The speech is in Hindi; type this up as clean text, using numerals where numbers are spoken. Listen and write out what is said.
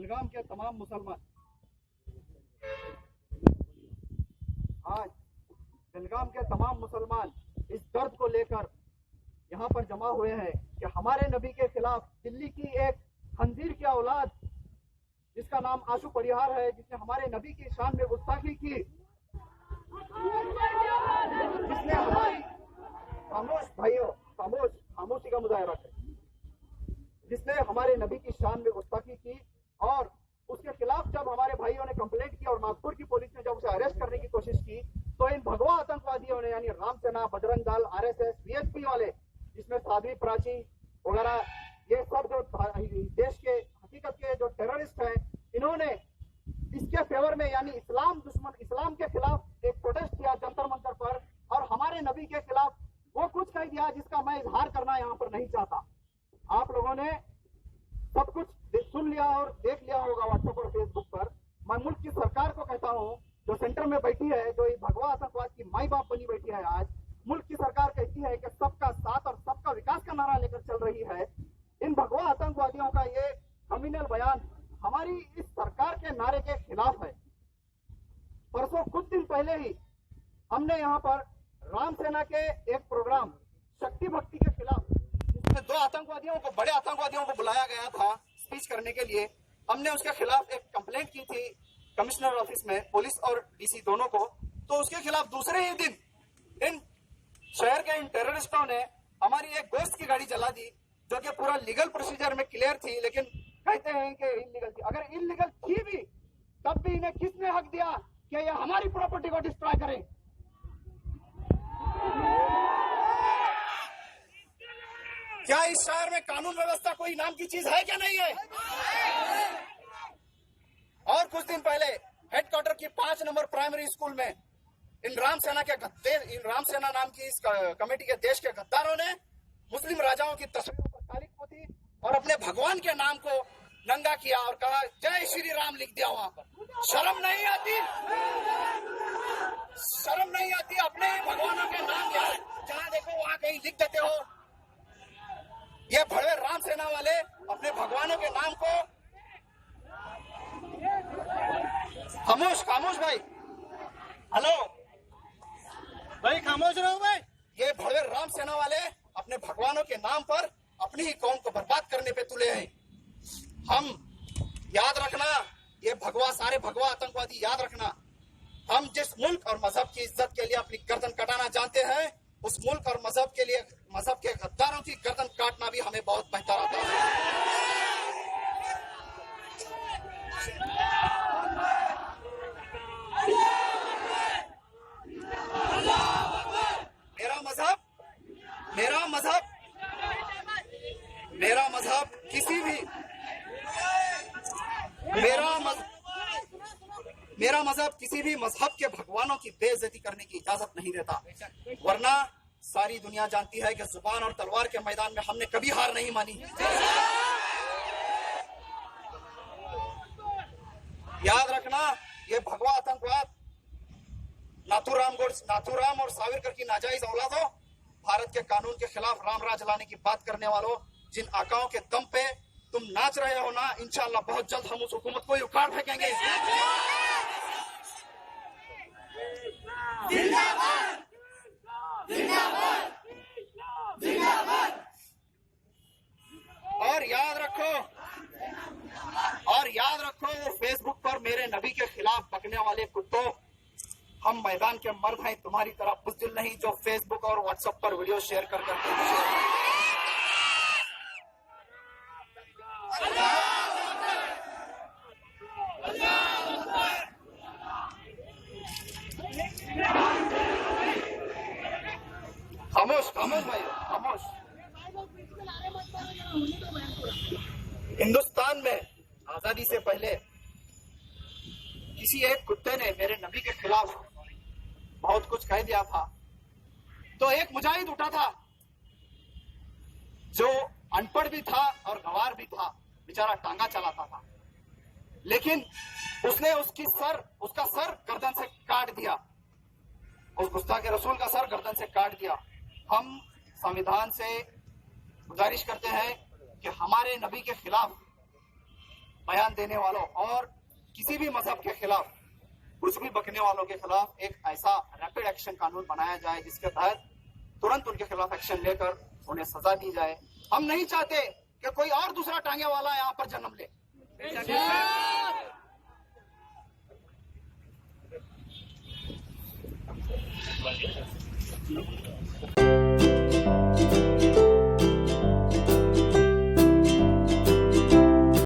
बेलगाम के तमाम मुसलमान आज बेलगाम के तमाम मुसलमान इस दर्द को लेकर यहाँ पर जमा हुए हैं कि हमारे नबी के खिलाफ दिल्ली की एक खंजीर की औलाद जिसका नाम आशु परिहार है, जिसने हमारे नबी की शान में गुस्ताखी की, जिसने हमारी खामोशी का मुजाहरा किया, जिसने हमारे नबी की शान में गुस्ताखी की, और उसके खिलाफ जब हमारे भाइयों ने कंप्लेंट की और नागपुर की पुलिस ने जब उसे अरेस्ट करने की कोशिश की, तो इन भगवा आतंकवादियों ने यानी राम सेना, बजरंग दल, आरएसएस, वीएचपी वाले, जिसमें साध्वी प्राची वगैरह, ये सब जो देश के हकीकत के जो टेररिस्ट हैं, इन्होंने इसके फेवर में यानी इस्लाम के खिलाफ एक प्रोटेस्ट किया जंतर मंतर पर, और हमारे नबी के खिलाफ वो कुछ कह दिया जिसका मैं इजहार करना यहाँ पर नहीं चाहता। आप लोगों ने सब कुछ सुन लिया और देख लिया होगा व्हाट्सएप और फेसबुक पर। मैं मुल्क की सरकार को कहता हूँ, जो सेंटर में बैठी है, जो इस भगवा आतंकवाद की माई बाप बनी बैठी है, आज मुल्क की सरकार कहती है कि सबका साथ और सबका विकास का नारा लेकर चल रही है। इन भगवा आतंकवादियों का ये कम्युनल बयान हमारी इस सरकार के नारे के खिलाफ है। परसों कुछ दिन पहले ही हमने यहाँ पर राम सेना के एक प्रोग्राम शक्ति भक्ति के खिलाफ, जिसमें दो आतंकवादियों को, बड़े आतंकवादियों को बुलाया गया था स्पीच करने के लिए, हमने उसके खिलाफ एक कंप्लेंट की थी कमिश्नर ऑफिस में, पुलिस और डीसी दोनों को। तो उसके खिलाफ दूसरे ही दिन इन शहर के इन टेररिस्टों ने हमारी एक गोश्त की गाड़ी जला दी, जो कि पूरा लीगल प्रोसीजर में क्लियर थी, लेकिन कहते हैं कि इलीगल थी। अगर इलीगल थी भी, तब भी इन्हें किसने हक दिया कि ये हमारी प्रॉपर्टी को डिस्ट्रॉय करें? क्या इस शहर में कानून व्यवस्था कोई नाम की चीज है क्या? नहीं है। और कुछ दिन पहले हेडक्वार्टर की 5 नंबर प्राइमरी स्कूल में इन राम सेना नाम की इस कमेटी के देश के गद्दारों ने मुस्लिम राजाओं की तस्वीरों पर तारीफ पोती और अपने भगवान के नाम को नंगा किया और कहा जय श्री राम लिख दिया वहां पर। शर्म नहीं आती? शर्म नहीं आती? अपने भगवानों के नाम जहां देखो वहां कहीं लिख देते हो। ये भड़वे राम सेना वाले अपने भगवानों के नाम को खामोश भाई, हेलो भाई, खामोश रहो भाई। ये भड़वे राम सेना वाले अपने भगवानों के नाम पर अपनी ही कौम को बर्बाद करने पे तुले हैं। हम याद रखना, ये सारे भगवा आतंकवादी याद रखना, हम जिस मुल्क और मजहब की इज्जत के लिए अपनी गर्दन कटाना जानते हैं, उस मुल्क और मजहब के गद्दारों की गर्दन काटना भी हमें बहुत बेहतर आता है। मेरा मजहब किसी भी मजहब के भगवानों की बेइज्जती करने की इजाजत नहीं देता, वरना सारी दुनिया जानती है कि जुबान और तलवार के मैदान में हमने कभी हार नहीं मानी। याद रखना, ये भगवा आतंकवाद नाथूराम और सावरकर की नाजायज औलादों, भारत के कानून के खिलाफ राम राज लाने की बात करने वालों, जिन आकाओं के दम पे तुम नाच रहे हो ना, इंशाअल्लाह बहुत जल्द हम उस हुकूमत को उखाड़ फेंकेंगे। जिंदाबाद, जिंदाबाद, जिंदाबाद। और याद रखो वो फेसबुक पर मेरे नबी के खिलाफ बकने वाले कुत्तों, हम मैदान के मर्द हैं, तुम्हारी तरह बुज़दिल नहीं जो फेसबुक और व्हाट्सएप पर वीडियो शेयर कर करते हैं। खामोश भाई, खामोश। हिंदुस्तान में आजादी से पहले किसी एक कुत्ते ने मेरे नबी के खिलाफ बहुत कुछ कह दिया था, तो एक मुजाहिद उठा था जो अनपढ़ भी था और गवार भी था, बेचारा टांगा चलाता था, लेकिन उसने उसका सर गर्दन से काट दिया, उस गुस्ताख रसूल का सर गर्दन से काट दिया। हम संविधान से गुजारिश करते हैं कि हमारे नबी के खिलाफ बयान देने वालों और किसी भी मजहब के खिलाफ कुछ भी बकने वालों के खिलाफ एक ऐसा रैपिड एक्शन कानून बनाया जाए जिसके तहत तुरंत उनके खिलाफ एक्शन लेकर उन्हें सजा दी जाए। हम नहीं चाहते कि कोई और दूसरा टांगे वाला यहाँ पर जन्म ले।